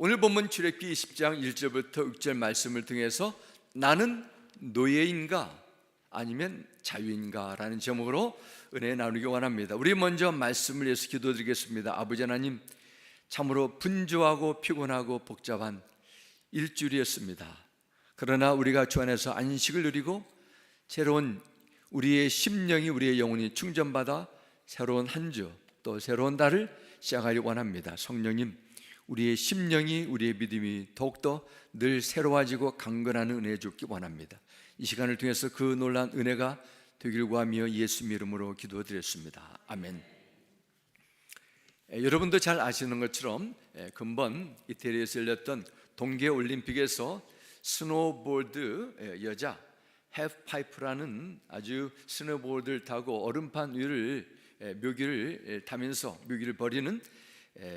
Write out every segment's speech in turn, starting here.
오늘 본문 출애굽기 20장 1절부터 6절 말씀을 통해서 나는 노예인가 아니면 자유인가 라는 제목으로 은혜 나누기 원합니다. 우리 먼저 말씀을 위해서 기도드리겠습니다. 아버지 하나님, 참으로 분주하고 피곤하고 복잡한 일주일이었습니다. 그러나 우리가 주 안에서 안식을 누리고 새로운 우리의 심령이, 우리의 영혼이 충전받아 새로운 한 주, 또 새로운 달을 시작하기 원합니다. 성령님, 우리의 심령이, 우리의 믿음이 더욱더 늘 새로워지고 강건하는 은혜 주기 원합니다. 이 시간을 통해서 그 놀라운 은혜가 되길 구하며 예수님 이름으로 기도드렸습니다. 아멘. 여러분도 잘 아시는 것처럼 근본 이태리에서 열렸던 동계올림픽에서 스노보드 여자 해프파이프라는 아주 스노보드를 타고 얼음판 위를 묘기를 타면서 묘기를 벌이는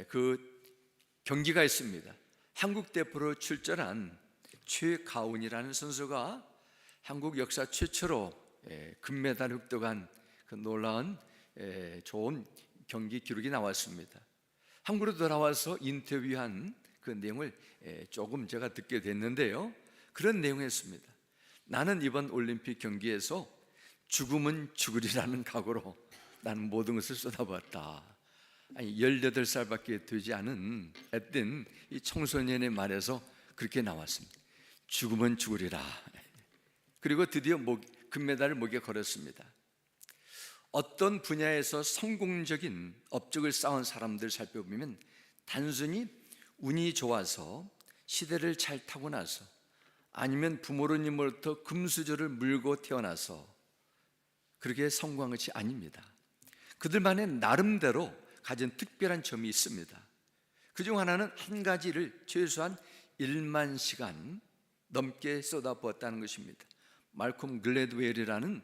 그 경기가 있습니다. 한국 대표로 출전한 최가운이라는 선수가 한국 역사 최초로 금메달을 획득한 그 놀라운 좋은 경기 기록이 나왔습니다. 한국으로 돌아와서 인터뷰한 그 내용을 조금 제가 듣게 됐는데요, 그런 내용이었습니다. 나는 이번 올림픽 경기에서 죽으면 죽으리라는 각오로 나는 모든 것을 쏟아부었다. 18살밖에 되지 않은 앳된 이 청소년의 말에서 그렇게 나왔습니다. 죽으면 죽으리라. 그리고 드디어 금메달을 목에 걸었습니다. 어떤 분야에서 성공적인 업적을 쌓은 사람들 살펴보면 단순히 운이 좋아서 시대를 잘 타고나서 아니면 부모님으로부터 금수저를 물고 태어나서 그렇게 성공한 것이 아닙니다. 그들만의 나름대로 가진 특별한 점이 있습니다. 그중 하나는 한 가지를 최소한 1만 시간 넘게 쏟아부었다는 것입니다. 말콤 글래드웰이라는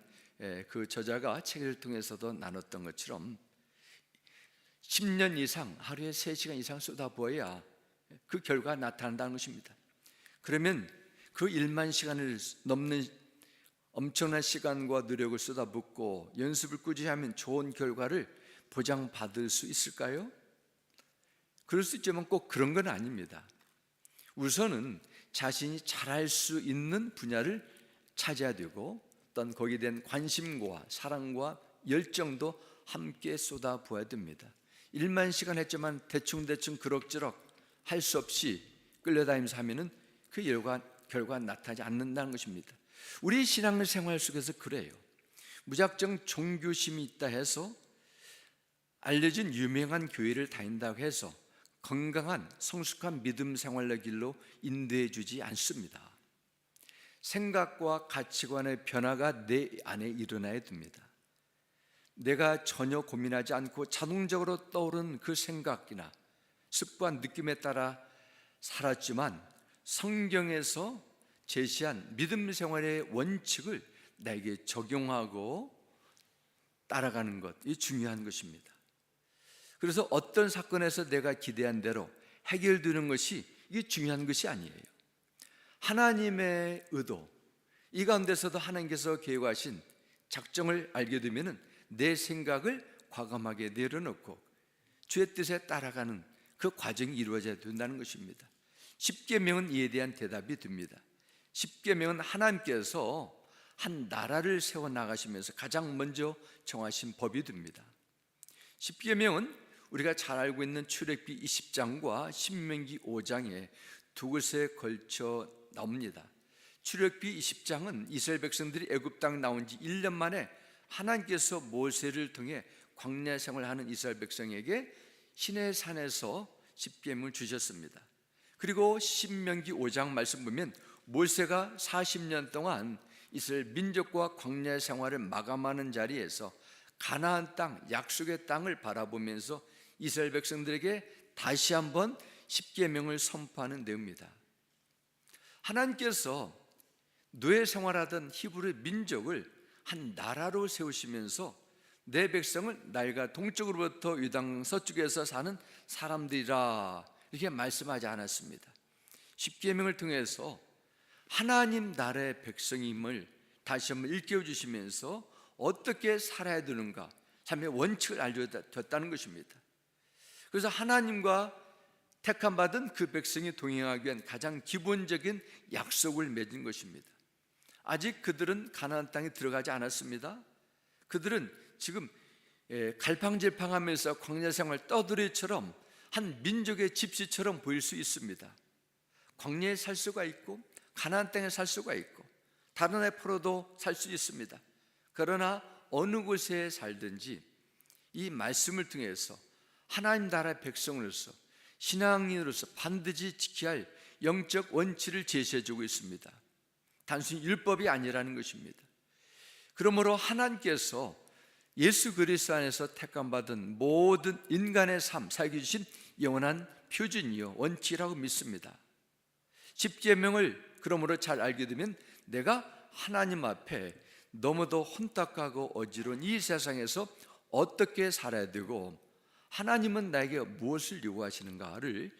그 저자가 책을 통해서도 나눴던 것처럼 10년 이상, 하루에 3시간 이상 쏟아부어야 그 결과가 나타난다는 것입니다. 그러면 그 1만 시간을 넘는 엄청난 시간과 노력을 쏟아붓고 연습을 꾸준히 하면 좋은 결과를 보장받을 수 있을까요? 그럴 수 있지만 꼭 그런 건 아닙니다. 우선은 자신이 잘할 수 있는 분야를 찾아야 되고 어떤 거기에 대한 관심과 사랑과 열정도 함께 쏟아부어야 됩니다. 1만 시간 했지만 대충 그럭저럭 할 수 없이 끌려다니면서 하면은 그 결과가 나타나지 않는다는 것입니다. 우리 신앙생활 속에서 그래요. 무작정 종교심이 있다 해서 알려진 유명한 교회를 다닌다고 해서 건강한 성숙한 믿음 생활의 길로 인도해 주지 않습니다. 생각과 가치관의 변화가 내 안에 일어나야 됩니다. 내가 전혀 고민하지 않고 자동적으로 떠오른 그 생각이나 습관, 느낌에 따라 살았지만 성경에서 제시한 믿음 생활의 원칙을 나에게 적용하고 따라가는 것, 이 중요한 것입니다. 그래서 어떤 사건에서 내가 기대한 대로 해결되는 것이 이게 중요한 것이 아니에요. 하나님의 의도, 이 가운데서도 하나님께서 계획하신 작정을 알게 되면 내 생각을 과감하게 내려놓고 주의 뜻에 따라가는 그 과정이 이루어져야 된다는 것입니다. 십계명은 이에 대한 대답이 됩니다. 십계명은 하나님께서 한 나라를 세워나가시면서 가장 먼저 정하신 법이 됩니다. 십계명은 우리가 잘 알고 있는 출애굽기 20장과 신명기 5장에 두 곳에 걸쳐 나옵니다. 출애굽기 20장은 이스라엘 백성들이 애굽 땅 나온 지 1년 만에 하나님께서 모세를 통해 광야 생활하는 이스라엘 백성에게 시내산에서 십계명을 주셨습니다. 그리고 신명기 5장 말씀 보면 모세가 40년 동안 이스라엘 민족과 광야 생활을 마감하는 자리에서 가나안 땅, 약속의 땅을 바라보면서 이스라엘 백성들에게 다시 한번 십계명을 선포하는 내용입니다. 하나님께서 노예 생활하던 히브리 민족을 한 나라로 세우시면서 내 백성을 나일강 동쪽으로부터 유당 서쪽에서 사는 사람들이라 이렇게 말씀하지 않았습니다. 십계명을 통해서 하나님 나라의 백성임을 다시 한번 일깨워 주시면서 어떻게 살아야 되는가, 삶의 원칙을 알려줬다는 것입니다. 그래서 하나님과 택함받은 그 백성이 동행하기 위한 가장 기본적인 약속을 맺은 것입니다. 아직 그들은 가나안 땅에 들어가지 않았습니다. 그들은 지금 갈팡질팡하면서 광야 생활 떠들이처럼 한 민족의 집시처럼 보일 수 있습니다. 광야에 살 수가 있고 가나안 땅에 살 수가 있고 다른 애포로도 살 수 있습니다. 그러나 어느 곳에 살든지 이 말씀을 통해서 하나님 나라의 백성으로서 신앙인으로서 반드시 지켜야 할 영적 원칙을 제시해주고 있습니다. 단순히 율법이 아니라는 것입니다. 그러므로 하나님께서 예수 그리스도 안에서 택함받은 모든 인간의 삶 살게 주신 영원한 표준이요 원칙이라고 믿습니다. 십계명을 그러므로 잘 알게 되면 내가 하나님 앞에 너무도 혼탁하고 어지러운 이 세상에서 어떻게 살아야 되고 하나님은 나에게 무엇을 요구하시는가를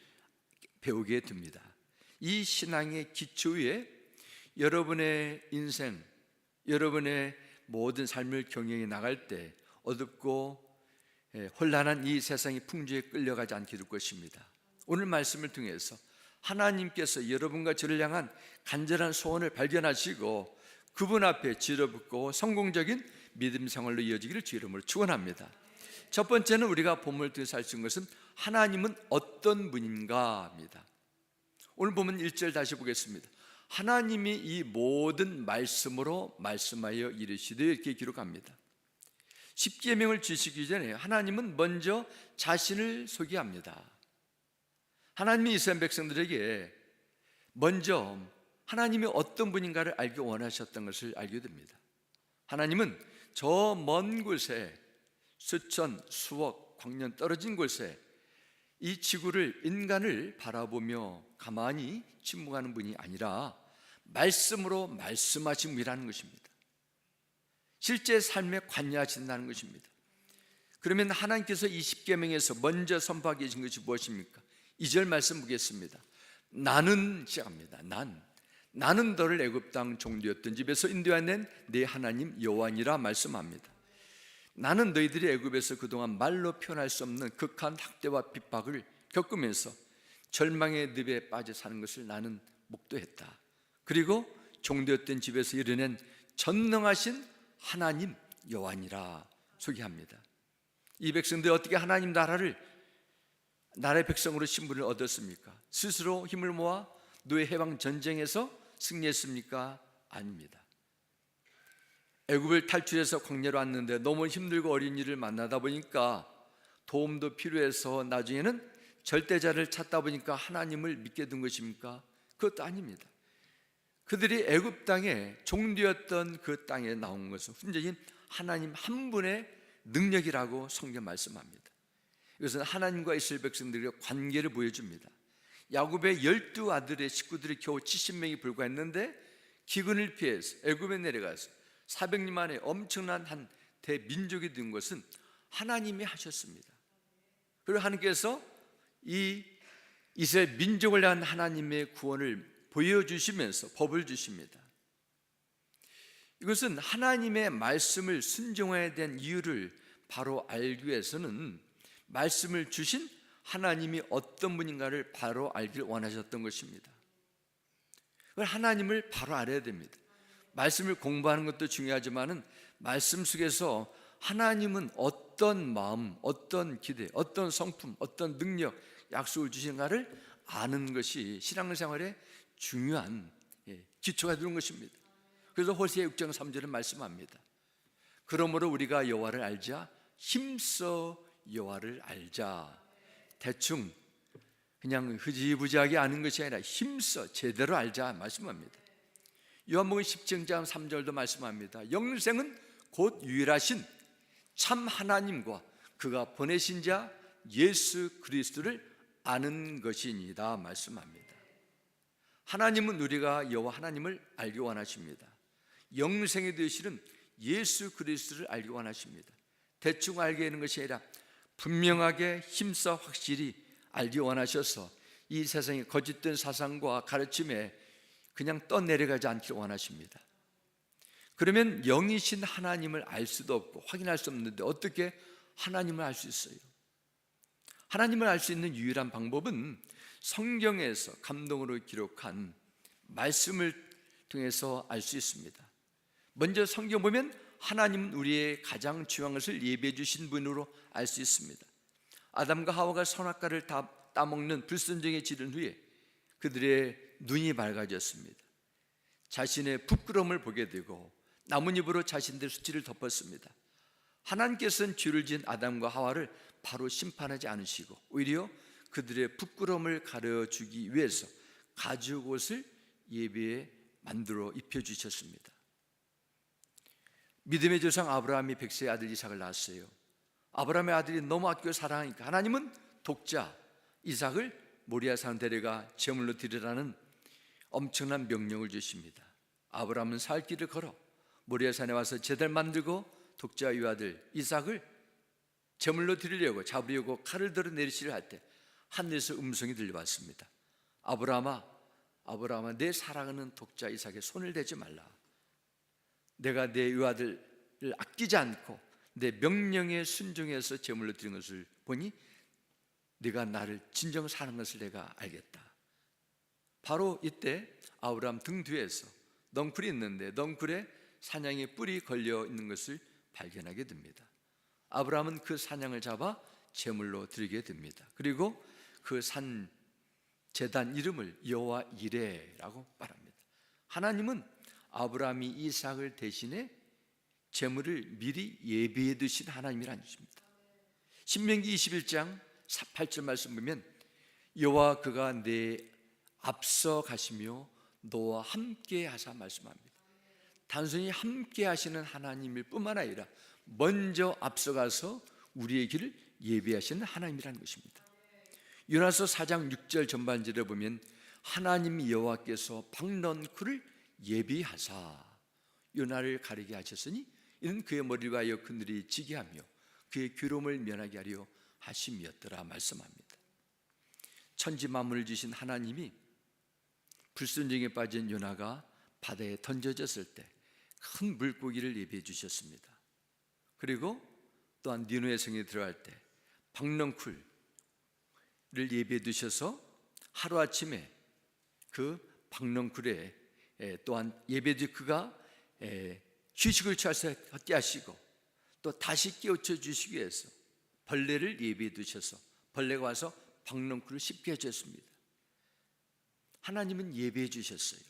배우게 됩니다. 이 신앙의 기초 위에 여러분의 인생, 여러분의 모든 삶을 경영해 나갈 때 어둡고 혼란한 이 세상의 풍조에 끌려가지 않게 될 것입니다. 오늘 말씀을 통해서 하나님께서 여러분과 저를 향한 간절한 소원을 발견하시고 그분 앞에 지려붙고 성공적인 믿음 생활로 이어지기를 주 이름으로 축원합니다. 첫 번째는 우리가 본문을 통해서 알 수 있는 것은 하나님은 어떤 분인가입니다. 오늘 보면 1절 다시 보겠습니다. 하나님이 이 모든 말씀으로 말씀하여 이르시되 이렇게 기록합니다. 십계명을 주시기 전에 하나님은 먼저 자신을 소개합니다. 하나님이 이스라엘 백성들에게 먼저 하나님이 어떤 분인가를 알기 원하셨던 것을 알게 됩니다. 하나님은 저 먼 곳에 수천 수억 광년 떨어진 곳에 이 지구를 인간을 바라보며 가만히 침묵하는 분이 아니라 말씀으로 말씀하신 분이라는 것입니다. 실제 삶에 관여하신다는 것입니다. 그러면 하나님께서 이 십계명에서 먼저 선포하게 하신 것이 무엇입니까? 2절 말씀 보겠습니다. 나는 시작합니다. 나는 너를 애굽 땅 종되었던 집에서 인도해낸 내 하나님 여호와니라 말씀합니다. 나는 너희들이 애굽에서 그동안 말로 표현할 수 없는 극한 학대와 핍박을 겪으면서 절망의 늪에 빠져 사는 것을 나는 목도했다. 그리고 종되었던 집에서 이뤄낸 전능하신 하나님 여호와니라 소개합니다. 이 백성들이 어떻게 하나님 나라의 백성으로 신분을 얻었습니까? 스스로 힘을 모아 노예 해방 전쟁에서 승리했습니까? 아닙니다. 애굽을 탈출해서 광야로 왔는데 너무 힘들고 어린 이를 만나다 보니까 도움도 필요해서 나중에는 절대자를 찾다 보니까 하나님을 믿게 된 것입니까? 그것도 아닙니다. 그들이 애굽 땅에 종되었던 그 땅에 나온 것은 순전히 하나님 한 분의 능력이라고 성경 말씀합니다. 이것은 하나님과 이스라엘 백성들의 관계를 보여줍니다. 야곱의 12아들의 식구들이 겨우 70명이 불과했는데 기근을 피해서 애굽에 내려가서 400년 만에 엄청난 한 대민족이 된 것은 하나님이 하셨습니다. 그리고 하나님께서 이 이스라엘 민족을 향한 하나님의 구원을 보여주시면서 법을 주십니다. 이것은 하나님의 말씀을 순종해야 된 이유를 바로 알기 위해서는 말씀을 주신 하나님이 어떤 분인가를 바로 알길 원하셨던 것입니다. 하나님을 바로 알아야 됩니다. 말씀을 공부하는 것도 중요하지만은 말씀 속에서 하나님은 어떤 마음, 어떤 기대, 어떤 성품, 어떤 능력, 약속을 주시는가를 아는 것이 신앙생활의 중요한 기초가 되는 것입니다. 그래서 호세아 6장 3절은 말씀합니다. 그러므로 우리가 여호와를 알자, 힘써 여호와를 알자. 대충 그냥 흐지부지하게 아는 것이 아니라 힘써 제대로 알자 말씀합니다. 요한복음 10장 3절도 말씀합니다. 영생은 곧 유일하신 참 하나님과 그가 보내신 자 예수 그리스도를 아는 것이니이다 말씀합니다. 하나님은 우리가 여호와 하나님을 알기 원하십니다. 영생이 되시는 예수 그리스도를 알기 원하십니다. 대충 알게 되는 것이 아니라 분명하게 힘써 확실히 알기 원하셔서 이 세상의 거짓된 사상과 가르침에 그냥 떠내려가지 않기를 원하십니다. 그러면 영이신 하나님을 알 수도 없고 확인할 수 없는데 어떻게 하나님을 알 수 있어요? 하나님을 알 수 있는 유일한 방법은 성경에서 감동으로 기록한 말씀을 통해서 알 수 있습니다. 먼저 성경 보면 하나님은 우리의 가장 중요한 것을 예비해 주신 분으로 알 수 있습니다. 아담과 하와가 선악과를 따먹는 불순종에 지른 후에 그들의 눈이 밝아졌습니다. 자신의 부끄러움을 보게 되고 나뭇잎으로 자신들의 수치를 덮었습니다. 하나님께서는 죄를 지은 아담과 하와를 바로 심판하지 않으시고 오히려 그들의 부끄러움을 가려주기 위해서 가죽옷을 예비해 만들어 입혀주셨습니다. 믿음의 조상 아브라함이 백세의 아들 이삭을 낳았어요. 아브라함의 아들이 너무 아끼고 사랑하니까 하나님은 독자 이삭을 모리아산 데려가 제물로 드리라는 엄청난 명령을 주십니다. 아브라함은 살 길을 걸어 모리아산에 와서 제단을 만들고 독자 유아들 이삭을 제물로 드리려고 잡으려고 칼을 들어 내리시려 할 때 하늘에서 음성이 들려왔습니다. 아브라함아 내 사랑하는 독자 이삭에 손을 대지 말라. 내가 내 유아들을 아끼지 않고 내 명령에 순종해서 제물로 드린 것을 보니 네가 나를 진정 사랑하는 것을 내가 알겠다. 바로 이때 아브라함 등 뒤에서 넝쿨이 있는데 넝쿨에 사냥의 뿔이 걸려 있는 것을 발견하게 됩니다. 아브라함은 그 사냥을 잡아 제물로 드리게 됩니다. 그리고 그 산 제단 이름을 여호와 이레라고 말합니다. 하나님은 아브라함이 이삭을 대신해 제물을 미리 예비해 두신 하나님이라는 것입니다. 신명기 21장 8절 말씀 보면 여호와 그가 내 앞서 가시며 너와 함께 하사 말씀합니다. 단순히 함께 하시는 하나님일 뿐만 아니라 먼저 앞서가서 우리의 길을 예비하시는 하나님이라는 것입니다. 요나서 4장 6절 전반절에 보면 하나님 여호와께서 박넝쿨을 예비하사 요나를 가리게 하셨으니 이는 그의 머리를 위하여 그늘이 지게 하며 그의 괴로움을 면하게 하려 하심이었더라 말씀합니다. 천지 만물을 주신 하나님이 불순종에 빠진 요나가 바다에 던져졌을 때 큰 물고기를 예비해 주셨습니다. 그리고 또한 니느웨 성에 들어갈 때 박넝쿨을 예비해 두셔서 하루아침에 그 박넝쿨에 또한 예배해 주 그가 휴식을 취해서 헛되하시고 또 다시 깨우쳐 주시기 위해서 벌레를 예비해 두셔서 벌레가 와서 박넝쿨을 씹게 해줬습니다. 하나님은 예비해 주셨어요.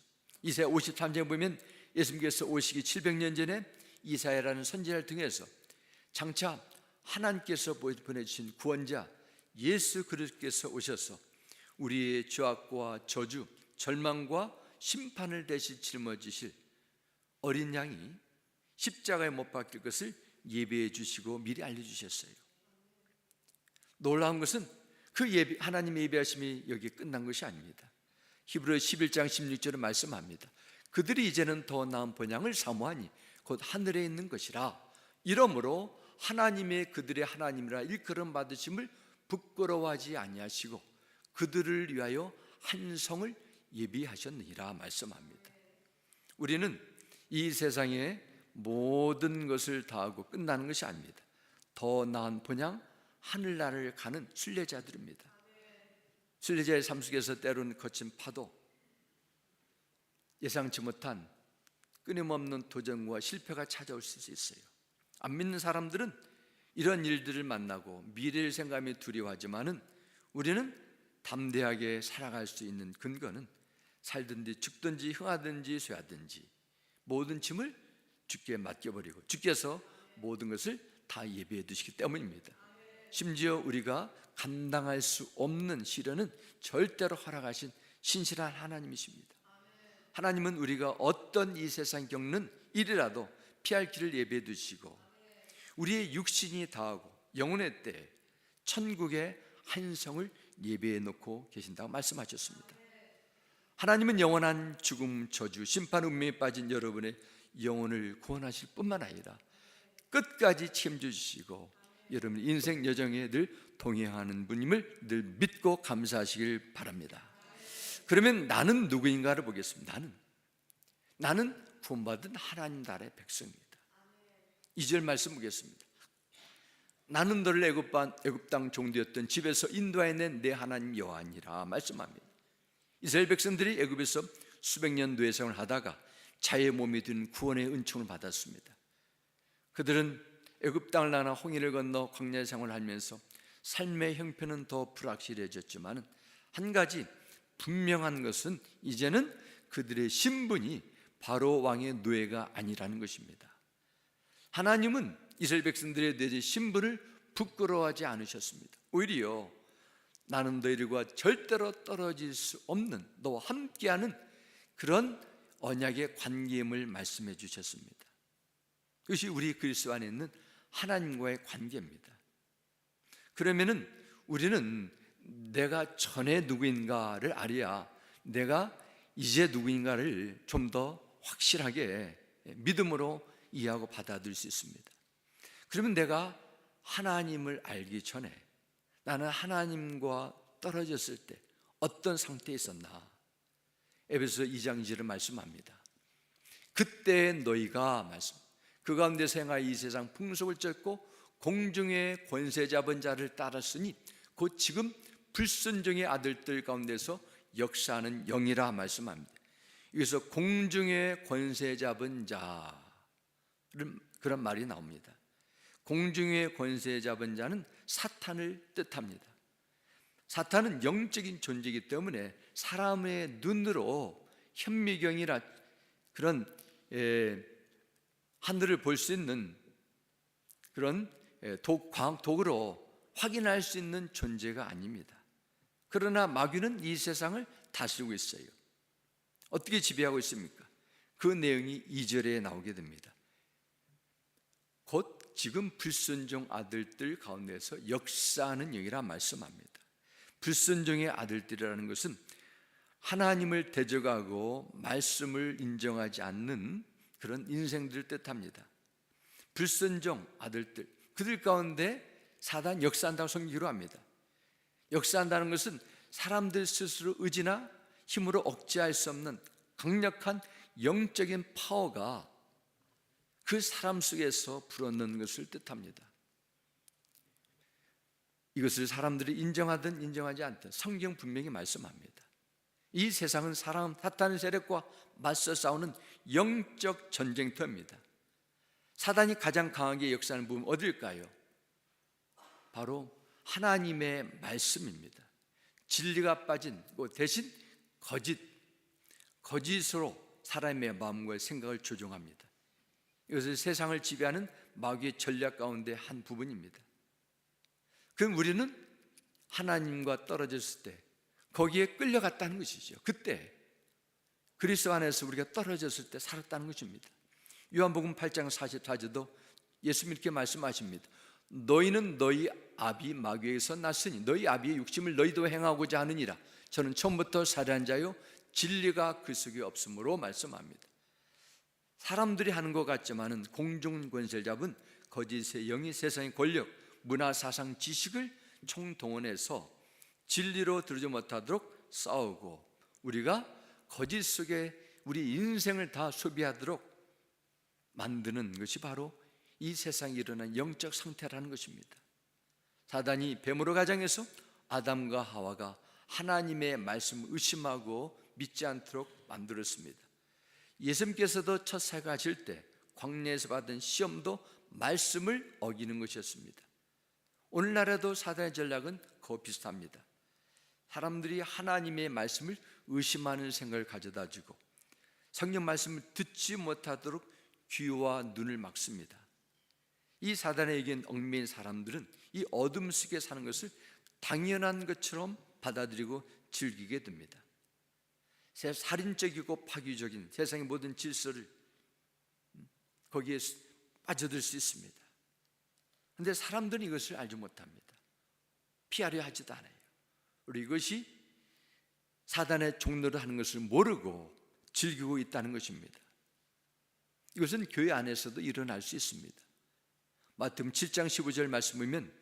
이사야 53장에 보면 예수님께서 오시기 700년 전에 이사야라는 선지자를 통해서 장차 하나님께서 보내주신 구원자 예수 그리스도께서 오셔서 우리의 죄악과 저주, 절망과 심판을 대신 짊어지실 어린 양이 십자가에 못 박힐 것을 예비해 주시고 미리 알려주셨어요. 놀라운 것은 그 하나님의 예비하심이 여기에 끝난 것이 아닙니다. 히브리 11장 16절은 말씀합니다. 그들이 이제는 더 나은 본향을 사모하니 곧 하늘에 있는 것이라. 이러므로 하나님의 그들의 하나님이라 일컬음 받으심을 부끄러워하지 아니하시고 그들을 위하여 한 성을 예비하셨느니라 말씀합니다. 우리는 이 세상의 모든 것을 다하고 끝나는 것이 아닙니다. 더 나은 본향 하늘나라를 가는 순례자들입니다. 순례자의 삶 속에서 때로는 거친 파도, 예상치 못한 끊임없는 도전과 실패가 찾아올 수 있어요. 안 믿는 사람들은 이런 일들을 만나고 미래를 생각하며 두려워하지만은 우리는 담대하게 살아갈 수 있는 근거는 살든지 죽든지 흥하든지 쇠하든지 모든 짐을 주께 맡겨버리고 주께서 모든 것을 다 예비해 두시기 때문입니다. 심지어 우리가 감당할 수 없는 시련은 절대로 허락하신 신실한 하나님이십니다. 하나님은 우리가 어떤 이 세상 겪는 일이라도 피할 길을 예비해 두시고 우리의 육신이 다하고 영혼의 때에 천국의 한 성을 예비해 놓고 계신다고 말씀하셨습니다. 하나님은 영원한 죽음, 저주, 심판 운명에 빠진 여러분의 영혼을 구원하실 뿐만 아니라 끝까지 책임져 주시고 여러분 인생 여정에 늘 동행하는 분임을 늘 믿고 감사하시길 바랍니다. 그러면 나는 누구인가를 보겠습니다. 나는 구원받은 하나님 나라의 백성입니다. 2절 말씀 보겠습니다. 나는 너를 애굽 땅 종되었던 집에서 인도하여낸 내 하나님 여호와니라 말씀합니다. 이스라엘 백성들이 애굽에서 수백 년 노예생활을 하다가 자유의 몸이 된 구원의 은총을 받았습니다. 그들은 애굽 땅을 나나 홍해를 건너 광야 생활을 하면서 삶의 형편은 더 불확실해졌지만 한 가지 분명한 것은 이제는 그들의 신분이 바로 왕의 노예가 아니라는 것입니다. 하나님은 이스라엘 백성들의 내 신분을 부끄러워하지 않으셨습니다. 오히려 나는 너희들과 절대로 떨어질 수 없는 너와 함께하는 그런 언약의 관계임을 말씀해 주셨습니다. 그것이 우리 그리스도 안에 있는 하나님과의 관계입니다. 그러면은 우리는 내가 전에 누구인가를 알아야 내가 이제 누구인가를 좀 더 확실하게 믿음으로 이해하고 받아들일 수 있습니다. 그러면 내가 하나님을 알기 전에 나는 하나님과 떨어졌을 때 어떤 상태에 있었나? 에베소 2장 2절을 말씀합니다. 그때 너희가 말씀 그 가운데서 행하여 이 세상 풍속을 쫓고 공중의 권세 잡은 자를 따랐으니 곧 지금 불순종의 아들들 가운데서 역사하는 영이라 말씀합니다. 여기서 공중의 권세 잡은 자 그런 말이 나옵니다. 공중의 권세 잡은 자는 사탄을 뜻합니다. 사탄은 영적인 존재이기 때문에 사람의 눈으로 현미경이나 그런 하늘을 볼 수 있는 그런 도구로 확인할 수 있는 존재가 아닙니다. 그러나 마귀는 이 세상을 다스리고 있어요. 어떻게 지배하고 있습니까? 그 내용이 2절에 나오게 됩니다. 곧 지금 불순종 아들들 가운데서 역사하는 영이라 말씀합니다. 불순종의 아들들이라는 것은 하나님을 대적하고 말씀을 인정하지 않는 그런 인생들을 뜻합니다. 불순종 아들들, 그들 가운데 사단 역사한다고 성경이 기록합니다. 역사한다는 것은 사람들 스스로 의지나 힘으로 억제할 수 없는 강력한 영적인 파워가 그 사람 속에서 불어넣는 것을 뜻합니다. 이것을 사람들이 인정하든 인정하지 않든 성경 분명히 말씀합니다. 이 세상은 사탄의 세력과 맞서 싸우는 영적 전쟁터입니다. 사단이 가장 강하게 역사하는 부분 어딜까요? 바로 하나님의 말씀입니다. 진리가 빠진 대신 거짓으로 사람의 마음과 생각을 조종합니다. 이것은 세상을 지배하는 마귀의 전략 가운데 한 부분입니다. 그럼 우리는 하나님과 떨어졌을 때 거기에 끌려갔다는 것이죠. 그때 그리스도 안에서 우리가 떨어졌을 때 살았다는 것입니다. 요한복음 8장 44절도 예수님 이렇게 말씀하십니다. 너희는 너희 아비 마귀에게서 났으니 너희 아비의 육심을 너희도 행하고자 하느니라. 저는 처음부터 살해한 자요 진리가 그 속에 없으므로 말씀합니다. 사람들이 하는 것 같지만은 공중 권세를 잡은 거짓의 영이 세상의 권력, 문화, 사상, 지식을 총동원해서 진리로 들지 못하도록 싸우고 우리가 거짓 속에 우리 인생을 다 소비하도록 만드는 것이 바로 이 세상에 일어난 영적 상태라는 것입니다. 사단이 뱀으로 가장해서 아담과 하와가 하나님의 말씀을 의심하고 믿지 않도록 만들었습니다. 예수님께서도 첫 사역하실 때 광야에서 받은 시험도 말씀을 어기는 것이었습니다. 오늘날에도 사단의 전략은 거의 비슷합니다. 사람들이 하나님의 말씀을 의심하는 생각을 가져다주고 성경 말씀을 듣지 못하도록 귀와 눈을 막습니다. 이 사단에게 얽매인 사람들은 이 어둠 속에 사는 것을 당연한 것처럼 받아들이고 즐기게 됩니다. 살인적이고 파괴적인 세상의 모든 질서를 거기에 빠져들 수 있습니다. 그런데 사람들은 이것을 알지 못합니다. 피하려 하지도 않아요. 그리고 이것이 사단의 종로를 하는 것을 모르고 즐기고 있다는 것입니다. 이것은 교회 안에서도 일어날 수 있습니다. 마태복음 7장 15절 말씀 보면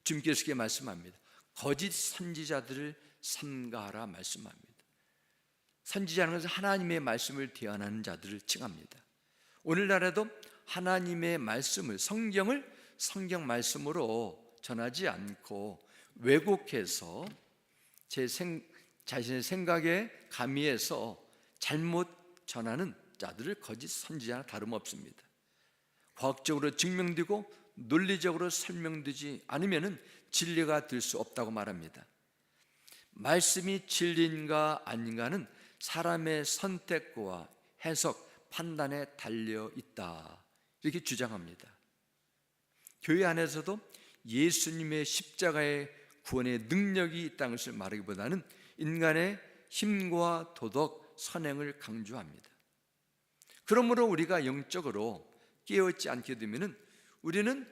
주님께서 이렇게 말씀합니다. 거짓 선지자들을 삼가하라 말씀합니다. 선지자는 것은 하나님의 말씀을 대언하는 자들을 칭합니다. 오늘날에도 하나님의 말씀을 성경을 성경 말씀으로 전하지 않고 왜곡해서 자신의 생각에 가미해서 잘못 전하는 자들을 거짓 선지자나 다름없습니다. 과학적으로 증명되고 논리적으로 설명되지 않으면 진리가 될 수 없다고 말합니다. 말씀이 진리인가 아닌가는 사람의 선택과 해석, 판단에 달려 있다, 이렇게 주장합니다. 교회 안에서도 예수님의 십자가의 구원의 능력이 있다는 것을 말하기보다는 인간의 힘과 도덕, 선행을 강조합니다. 그러므로 우리가 영적으로 깨어있지 않게 되면 우리는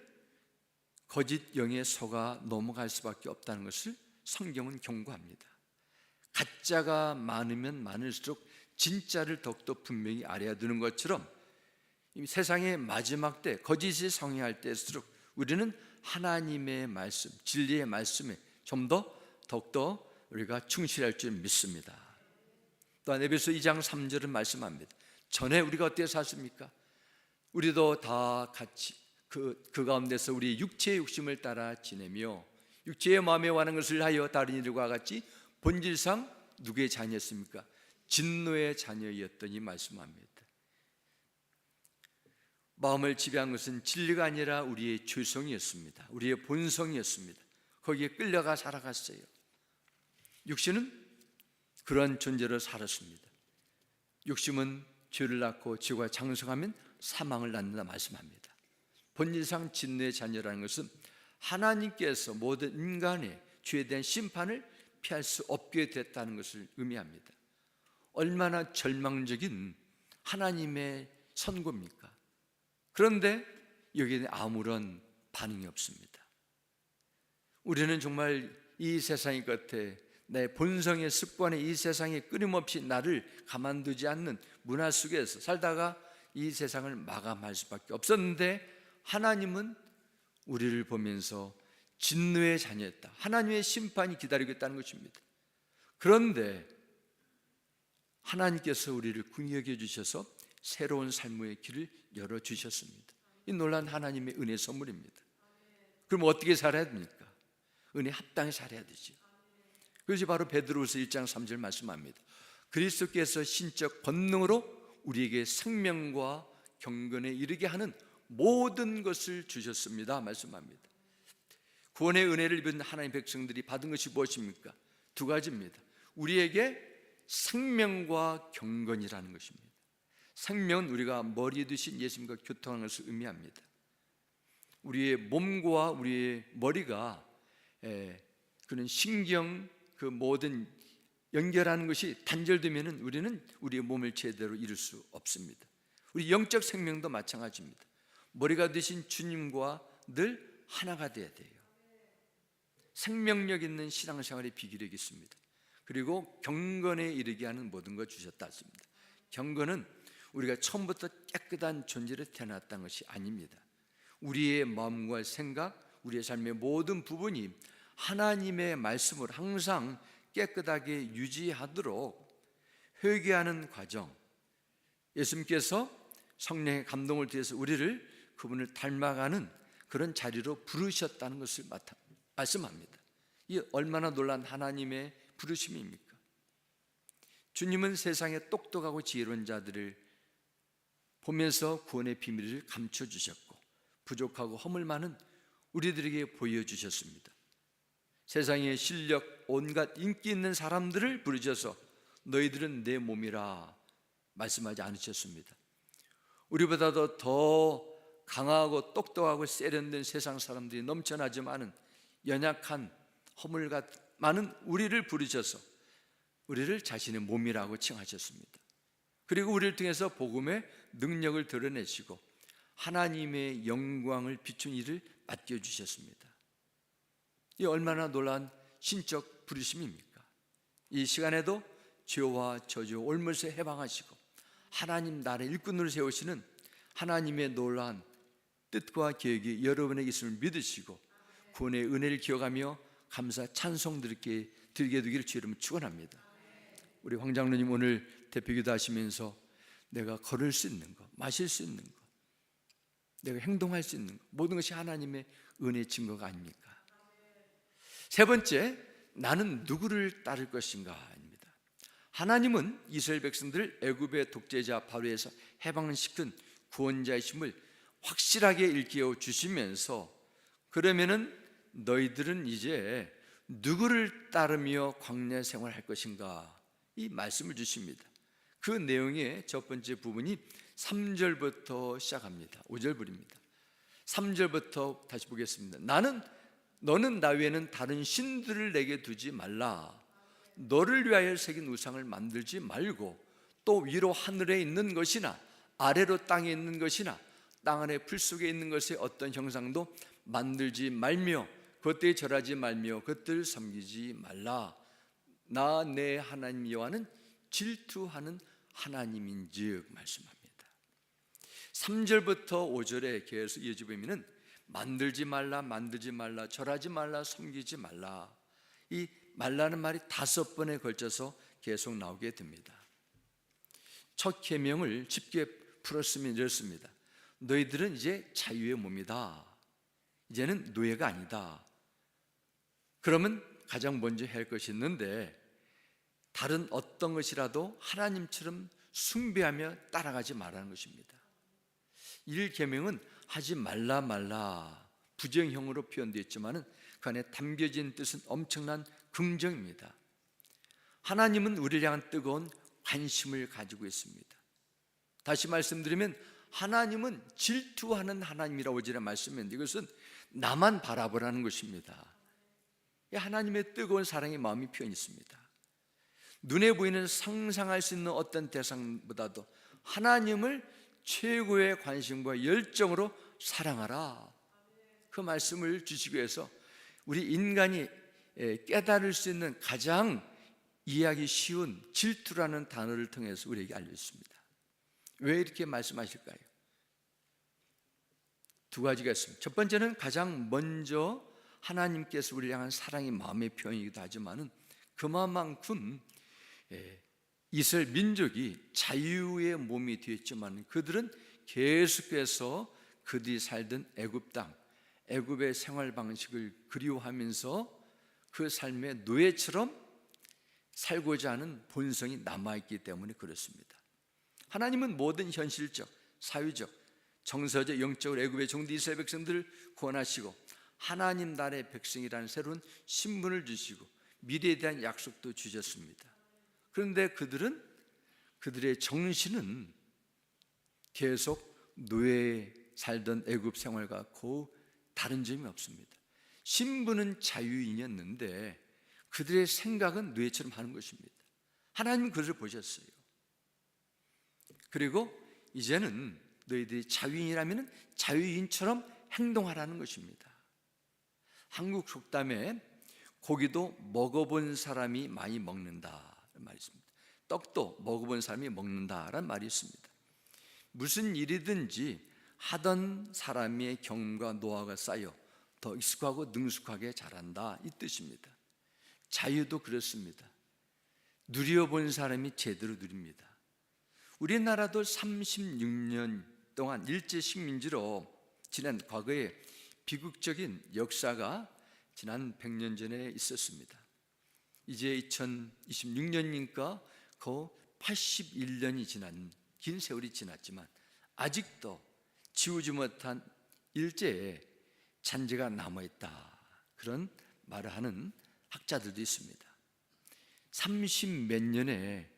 거짓 영에 속아 넘어갈 수밖에 없다는 것을 성경은 경고합니다. 가짜가 많으면 많을수록 진짜를 더욱더 분명히 알아야 되는 것처럼 이 세상의 마지막 때 거짓이 성행할 때일수록 우리는 하나님의 말씀, 진리의 말씀에 좀 더 더욱더 우리가 충실할 줄 믿습니다. 또한 에베소 2장 3절은 말씀합니다. 전에 우리가 어떻게 살았습니까? 우리도 다 같이 그 가운데서 우리 육체의 욕심을 따라 지내며 육체의 마음에 원하는 것을 하여 다른 이들과 같이 본질상 누구의 자녀였습니까? 진노의 자녀였더니 말씀합니다. 마음을 지배한 것은 진리가 아니라 우리의 죄성이었습니다. 우리의 본성이었습니다. 거기에 끌려가 살아갔어요. 육신은 그런 존재로 살았습니다. 욕심은 죄를 낳고 죄가 장성하면 사망을 낳는다 말씀합니다. 본질상 진노의 자녀라는 것은 하나님께서 모든 인간의 죄에 대한 심판을 피할 수 없게 됐다는 것을 의미합니다. 얼마나 절망적인 하나님의 선고입니까? 그런데 여기에 아무런 반응이 없습니다. 우리는 정말 이 세상의 겉에 내 본성의 습관에 이 세상에 끊임없이 나를 가만두지 않는 문화 속에서 살다가 이 세상을 마감할 수밖에 없었는데, 하나님은 우리를 보면서 진노의 자녀였다, 하나님의 심판이 기다리고 있다는 것입니다. 그런데 하나님께서 우리를 긍휼히 여겨 주셔서 새로운 삶의 길을 열어주셨습니다. 이 놀라운 하나님의 은혜 선물입니다. 그럼 어떻게 살아야 됩니까? 은혜 합당히 살아야 되죠. 그것이 바로 베드로후서 1장 3절 말씀합니다. 그리스도께서 신적 권능으로 우리에게 생명과 경건에 이르게 하는 모든 것을 주셨습니다 말씀합니다. 구원의 은혜를 입은 하나님의 백성들이 받은 것이 무엇입니까? 두 가지입니다. 우리에게 생명과 경건이라는 것입니다. 생명은 우리가 머리에 두신 예수님과 교통하는 것을 의미합니다. 우리의 몸과 우리의 머리가 그런 신경, 그 모든 연결하는 것이 단절되면 우리는 우리의 몸을 제대로 이룰 수 없습니다. 우리 영적 생명도 마찬가지입니다. 머리가 되신 주님과 늘 하나가 되어야 돼요. 생명력 있는 신앙생활의 비결이 있습니다. 그리고 경건에 이르게 하는 모든 것 주셨다 했습니다. 경건은 우리가 처음부터 깨끗한 존재로 태어났다는 것이 아닙니다. 우리의 마음과 생각, 우리의 삶의 모든 부분이 하나님의 말씀을 항상 깨끗하게 유지하도록 회개하는 과정, 예수님께서 성령의 감동을 통해서 우리를 그분을 닮아가는 그런 자리로 부르셨다는 것을 말씀합니다. 이 얼마나 놀란 하나님의 부르심입니까? 주님은 세상의 똑똑하고 지혜로운 자들을 보면서 구원의 비밀을 감춰주셨고 부족하고 허물 많은 우리들에게 보여주셨습니다. 세상의 실력, 온갖 인기 있는 사람들을 부르셔서 너희들은 내 몸이라 말씀하지 않으셨습니다. 우리보다도 더 강하고 똑똑하고 세련된 세상 사람들이 넘쳐나지만은 연약한 허물 많은 우리를 부르셔서 우리를 자신의 몸이라고 칭하셨습니다. 그리고 우리를 통해서 복음의 능력을 드러내시고 하나님의 영광을 비춘 일을 맡겨주셨습니다. 이 얼마나 놀라운 신적 부르심입니까? 이 시간에도 죄와 저주, 올무에서 해방하시고 하나님 나라의 일꾼으로 세우시는 하나님의 놀라운 뜻과 계획이 여러분에게 있음을 믿으시고 구원의 은혜를 기억하며 감사 찬송 들게 되기를 주의 이름으로 축원합니다. 우리 황 장로님 오늘 대표기도 하시면서 내가 걸을 수 있는 것, 마실 수 있는 것, 내가 행동할 수 있는 것, 모든 것이 하나님의 은혜의 증거가 아닙니까? 세 번째, 나는 누구를 따를 것인가 입니다. 하나님은 이스라엘 백성들을 애굽의 독재자 바로에서 해방시킨 구원자이심을 확실하게 일깨워 주시면서, 그러면은 너희들은 이제 누구를 따르며 광야 생활할 것인가, 이 말씀을 주십니다. 그 내용의 첫 번째 부분이 3절부터 시작합니다. 5절부입니다. 3절부터 다시 보겠습니다. 너는 나 외에는 다른 신들을 내게 두지 말라. 너를 위하여 새긴 우상을 만들지 말고, 또 위로 하늘에 있는 것이나 아래로 땅에 있는 것이나 땅 안에 풀 속에 있는 것의 어떤 형상도 만들지 말며 그것들에 절하지 말며 그것들을 섬기지 말라. 나 내 하나님 여호와는 질투하는 하나님인즉 말씀합니다. 3절부터 5절에 계속 이어져 보면은 만들지 말라, 만들지 말라, 절하지 말라, 섬기지 말라, 이 말라는 말이 5번에 걸쳐서 계속 나오게 됩니다. 첫 계명을 쉽게 풀었으면 이렇습니다. 너희들은 이제 자유의 몸이다. 이제는 노예가 아니다. 그러면 가장 먼저 해야 할 것이 있는데, 다른 어떤 것이라도 하나님처럼 숭배하며 따라가지 말라는 것입니다. 1계명은 하지 말라 부정형으로 표현되어 있지만 그 안에 담겨진 뜻은 엄청난 긍정입니다. 하나님은 우리를 향한 뜨거운 관심을 가지고 있습니다. 다시 말씀드리면 하나님은 질투하는 하나님이라고 제가 말씀했는데, 이것은 나만 바라보라는 것입니다. 하나님의 뜨거운 사랑의 마음이 표현 있습니다. 눈에 보이는 상상할 수 있는 어떤 대상보다도 하나님을 최고의 관심과 열정으로 사랑하라, 그 말씀을 주시기 위해서 우리 인간이 깨달을 수 있는 가장 이해하기 쉬운 질투라는 단어를 통해서 우리에게 알려줬습니다. 왜 이렇게 말씀하실까요? 두 가지가 있습니다. 첫 번째는 가장 먼저 하나님께서 우리를 향한 사랑의 마음의 표현이기도 하지만 그만큼 이스라엘 민족이 자유의 몸이 되었지만 그들은 계속해서 그들이 살던 애굽 땅, 애굽의 생활 방식을 그리워하면서 그 삶의 노예처럼 살고자 하는 본성이 남아있기 때문에 그렇습니다. 하나님은 모든 현실적, 사회적, 정서적, 영적으로 애굽의 종들 이스라엘 백성들을 구원하시고 하나님 나라의 백성이라는 새로운 신분을 주시고 미래에 대한 약속도 주셨습니다. 그런데 그들의 정신은 계속 노예에 살던 애굽 생활과 거의 다른 점이 없습니다. 신분은 자유인이었는데 그들의 생각은 노예처럼 하는 것입니다. 하나님은 그것을 보셨어요. 그리고 이제는 너희들이 자유인이라면 자유인처럼 행동하라는 것입니다. 한국 속담에 고기도 먹어본 사람이 많이 먹는다 말이 있습니다. 떡도 먹어본 사람이 먹는다라는 말이 있습니다. 무슨 일이든지 하던 사람의 경험과 노하우가 쌓여 더 익숙하고 능숙하게 잘한다, 이 뜻입니다. 자유도 그렇습니다. 누려본 사람이 제대로 누립니다. 우리나라도 36년 동안 일제 식민지로 지난 과거에 비극적인 역사가 지난 100년 전에 있었습니다. 이제 2026년이니까 거의 81년이 지난 긴 세월이 지났지만 아직도 지우지 못한 일제의 잔재가 남아있다, 그런 말을 하는 학자들도 있습니다. 30몇 년의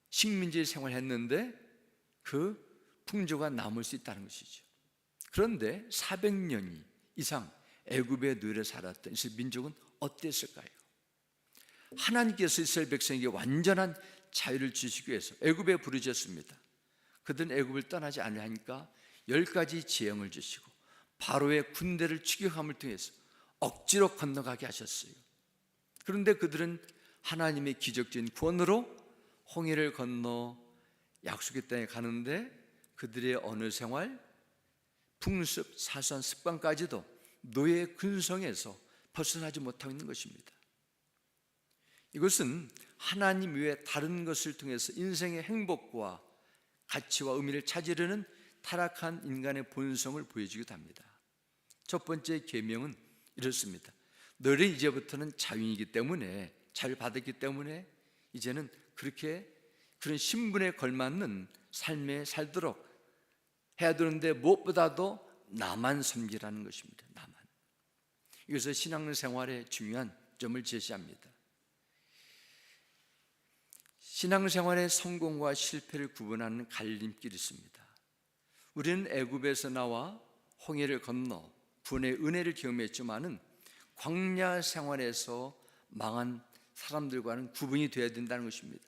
식민지 생활했는데 그 풍조가 남을 수 있다는 것이죠. 그런데 400년 이상 애굽의 노예로 살았던 이스라엘 민족은 어땠을까요? 하나님께서 이스라엘 백성에게 완전한 자유를 주시기 위해서 애굽에 부르셨습니다. 그들은 애굽을 떠나지 않으니까 10가지 재앙을 주시고 바로의 군대를 추격함을 통해서 억지로 건너가게 하셨어요. 그런데 그들은 하나님의 기적적인 구원으로 홍해를 건너 약속의 땅에 가는데 그들의 언어 생활, 풍습, 사소한 습관까지도 노예 근성에서 벗어나지 못하고 있는 것입니다. 이것은 하나님 외에 다른 것을 통해서 인생의 행복과 가치와 의미를 찾으려는 타락한 인간의 본성을 보여주기도 합니다. 첫 번째 계명은 이렇습니다. 너희는 이제부터는 자유이기 때문에, 자유를 받았기 때문에 이제는 그런 신분에 걸맞는 삶에 살도록 해야 되는데, 무엇보다도 나만 섬기라는 것입니다. 나만. 이것은 신앙생활의 중요한 점을 제시합니다. 신앙생활의 성공과 실패를 구분하는 갈림길이 있습니다. 우리는 애굽에서 나와 홍해를 건너 구원의 은혜를 경험했지만은 광야 생활에서 망한 사람들과는 구분이 되어야 된다는 것입니다.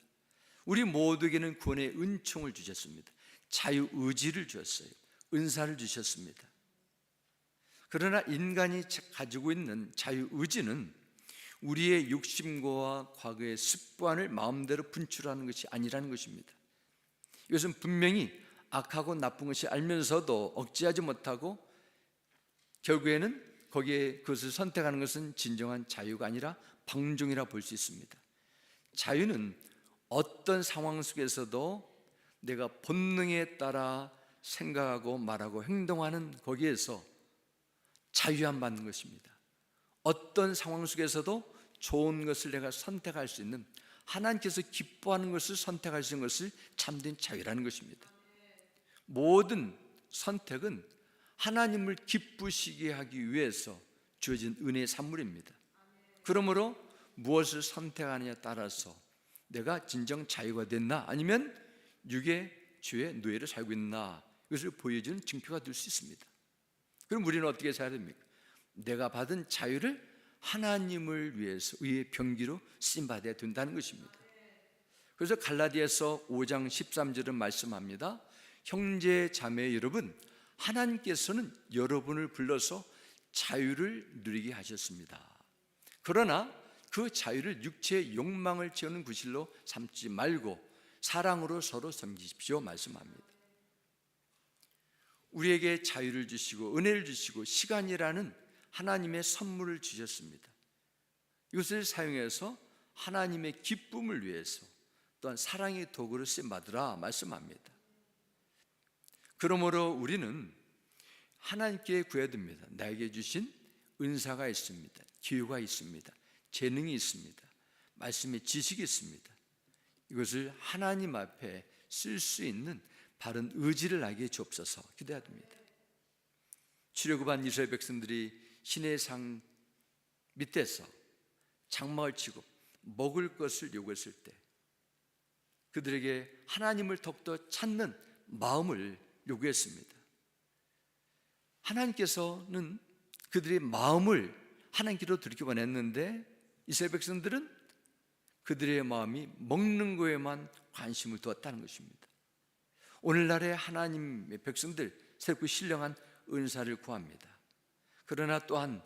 우리 모두에게는 구원의 은총을 주셨습니다. 자유의지를 주셨어요. 은사를 주셨습니다. 그러나 인간이 가지고 있는 자유의지는 우리의 욕심과 과거의 습관을 마음대로 분출하는 것이 아니라는 것입니다. 이것은 분명히 악하고 나쁜 것이 알면서도 억제하지 못하고 결국에는 거기에 그것을 선택하는 것은 진정한 자유가 아니라 방종이라 볼 수 있습니다. 자유는 어떤 상황 속에서도 내가 본능에 따라 생각하고 말하고 행동하는 거기에서 자유함 받는 것입니다. 어떤 상황 속에서도 좋은 것을 내가 선택할 수 있는, 하나님께서 기뻐하는 것을 선택할 수 있는 것을 참된 자유라는 것입니다. 모든 선택은 하나님을 기쁘시게 하기 위해서 주어진 은혜의 산물입니다. 그러므로 무엇을 선택하느냐에 따라서 내가 진정 자유가 됐나, 아니면 육의 죄의 노예로 살고 있나, 이것을 보여주는 증표가 될 수 있습니다. 그럼 우리는 어떻게 살아야 됩니까? 내가 받은 자유를 하나님을 위해서 의의 병기로 쓰임받아야 된다는 것입니다. 그래서 갈라디아서 5장 13절은 말씀합니다. 형제 자매 여러분, 하나님께서는 여러분을 불러서 자유를 누리게 하셨습니다. 그러나 그 자유를 육체의 욕망을 채우는 구실로 삼지 말고 사랑으로 서로 섬기십시오 말씀합니다. 우리에게 자유를 주시고 은혜를 주시고 시간이라는 하나님의 선물을 주셨습니다. 이것을 사용해서 하나님의 기쁨을 위해서, 또한 사랑의 도구로 쓰임받으라 말씀합니다. 그러므로 우리는 하나님께 구해야 됩니다. 나에게 주신 은사가 있습니다. 기회가 있습니다. 재능이 있습니다. 말씀의 지식이 있습니다. 이것을 하나님 앞에 쓸 수 있는 바른 의지를 나에게 주옵소서 기도해야 됩니다. 출애굽한 이스라엘 백성들이 시내 산 밑에서 장막을 치고 먹을 것을 요구했을 때 그들에게 하나님을 더욱더 찾는 마음을 요구했습니다. 하나님께서는 그들의 마음을 하나님께로 돌이켜 보냈는데 이스라엘 백성들은 그들의 마음이 먹는 거에만 관심을 두었다는 것입니다. 오늘날의 하나님의 백성들 새롭고 신령한 은사를 구합니다. 그러나 또한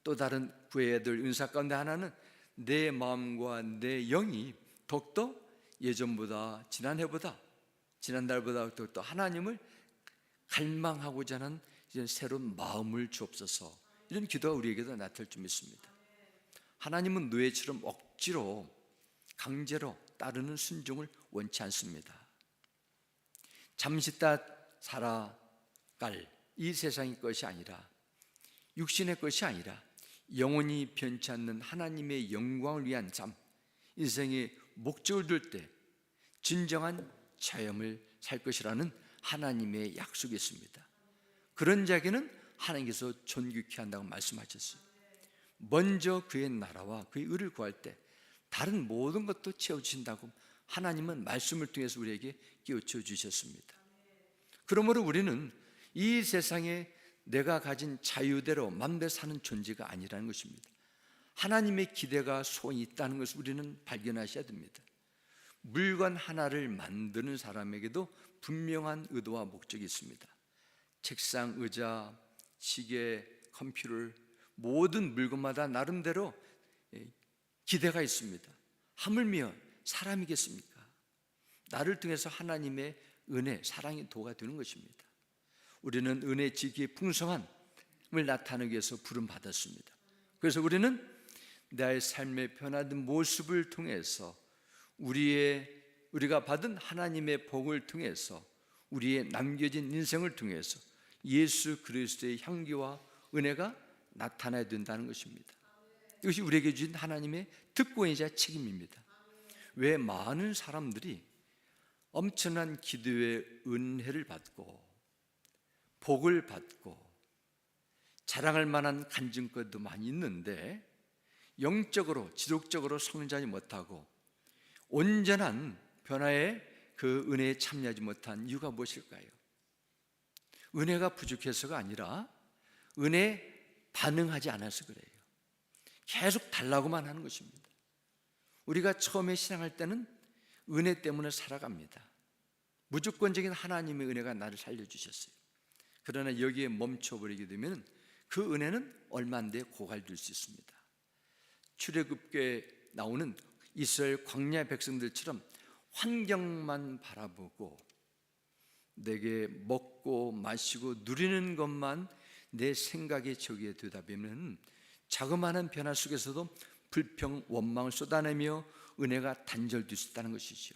또 다른 구해야 될 은사 가운데 하나는 내 마음과 내 영이 더욱더 예전보다, 지난해보다, 지난달보다 더욱더 하나님을 갈망하고자 하는 이런 새로운 마음을 주옵소서, 이런 기도가 우리에게도 나타날 줄 믿습니다. 하나님은 노예처럼 억지로 강제로 따르는 순종을 원치 않습니다. 잠시 다 살아갈 이 세상의 것이 아니라, 육신의 것이 아니라 영원히 변치 않는 하나님의 영광을 위한 삶, 인생의 목적을 둘 때 진정한 자유를 살 것이라는 하나님의 약속이 있습니다. 그런 자에게는 하나님께서 존귀케 한다고 말씀하셨어요. 먼저 그의 나라와 그의 의를 구할 때 다른 모든 것도 채워주신다고 하나님은 말씀을 통해서 우리에게 깨우쳐 주셨습니다. 그러므로 우리는 이 세상에 내가 가진 자유대로 맘대로 사는 존재가 아니라는 것입니다. 하나님의 기대가 소원이 있다는 것을 우리는 발견하셔야 됩니다. 물건 하나를 만드는 사람에게도 분명한 의도와 목적이 있습니다. 책상, 의자, 시계, 컴퓨터, 모든 물건마다 나름대로 기대가 있습니다. 하물며 사람이겠습니까? 나를 통해서 하나님의 은혜, 사랑의 도가 되는 것입니다. 우리는 은혜 지기의 풍성함을 나타내기 위해서 부름받았습니다. 그래서 우리는 나의 삶의 변화된 모습을 통해서 우리가 받은 하나님의 복을 통해서 우리의 남겨진 인생을 통해서 예수 그리스도의 향기와 은혜가 나타나야 된다는 것입니다. 이것이 우리에게 주신 하나님의 특권이자 책임입니다. 왜 많은 사람들이 엄청난 기도의 은혜를 받고 복을 받고 자랑할 만한 간증것도 많이 있는데 영적으로 지속적으로 성장하지 못하고 온전한 변화의 그 은혜에 참여하지 못한 이유가 무엇일까요? 은혜가 부족해서가 아니라 은혜에 반응하지 않아서 그래요. 계속 달라고만 하는 것입니다. 우리가 처음에 신앙할 때는 은혜 때문에 살아갑니다. 무조건적인 하나님의 은혜가 나를 살려주셨어요. 그러나 여기에 멈춰버리게 되면 그 은혜는 얼마 안 돼 고갈될 수 있습니다. 출애굽기에 나오는 이스라엘 광야 백성들처럼 환경만 바라보고 내게 먹고 마시고 누리는 것만 내 생각에 저기에 되다 보면 자그마한 변화 속에서도 불평, 원망을 쏟아내며 은혜가 단절될 수 있다는 것이죠.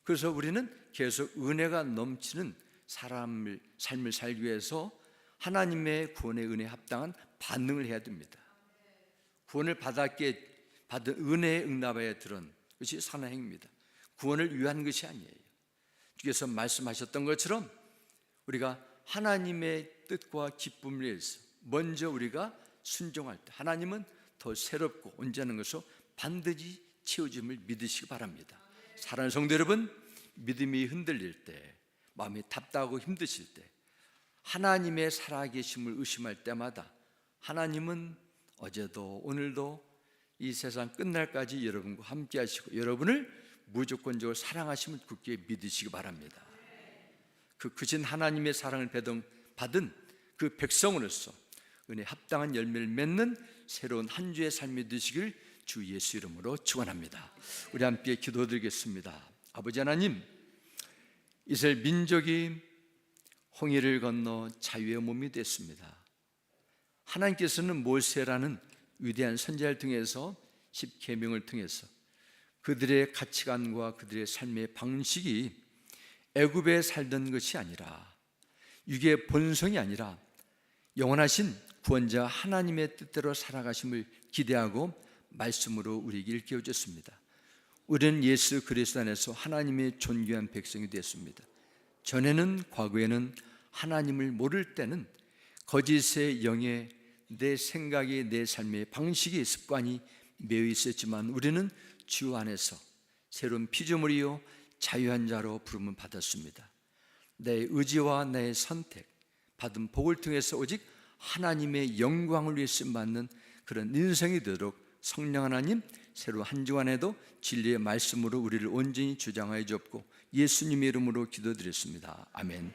그래서 우리는 계속 은혜가 넘치는 삶을 살기 위해서 하나님의 구원의 은혜에 합당한 반응을 해야 됩니다. 구원을 받은 은혜에 응답하여 들은 것이 선한 행위입니다. 구원을 위한 것이 아니에요. 주께서 말씀하셨던 것처럼 우리가 하나님의 뜻과 기쁨을 위해서 먼저 우리가 순종할 때 하나님은 더 새롭고 온전한 것으로 반드시 채워짐을 믿으시기 바랍니다. 사랑하는 성도 여러분, 믿음이 흔들릴 때, 마음이 답답하고 힘드실 때, 하나님의 살아계심을 의심할 때마다 하나님은 어제도 오늘도 이 세상 끝날까지 여러분과 함께 하시고 여러분을 무조건적으로 사랑하심을 굳게 믿으시기 바랍니다. 그 크신 하나님의 사랑을 받은 그 백성으로서 은혜 합당한 열매를 맺는 새로운 한 주의 삶이 되시길 주 예수 이름으로 축원합니다. 우리 함께 기도드리겠습니다. 아버지 하나님, 이스라엘 민족이 홍해를 건너 자유의 몸이 됐습니다. 하나님께서는 모세라는 위대한 선지자를 통해서 십계명을 통해서 그들의 가치관과 그들의 삶의 방식이 애굽에 살던 것이 아니라 육의 본성이 아니라 영원하신 구원자 하나님의 뜻대로 살아가심을 기대하고 말씀으로 우리에게 일깨워 줬습니다. 우리는 예수 그리스도 안에서 하나님의 존귀한 백성이 되었습니다. 전에는 과거에는 하나님을 모를 때는 거짓의 영에 내 생각이 내 삶의 방식이 습관이 매여 있었지만 우리는 주 안에서 새로운 피조물이요 자유한 자로 부름을 받았습니다. 내 의지와 내 선택 받은 복을 통해서 오직 하나님의 영광을 위해 쓰임받는 그런 인생이 되도록 성령 하나님 새로 한 주간에도 진리의 말씀으로 우리를 온전히 주장하여 주옵고 예수님의 이름으로 기도드렸습니다. 아멘.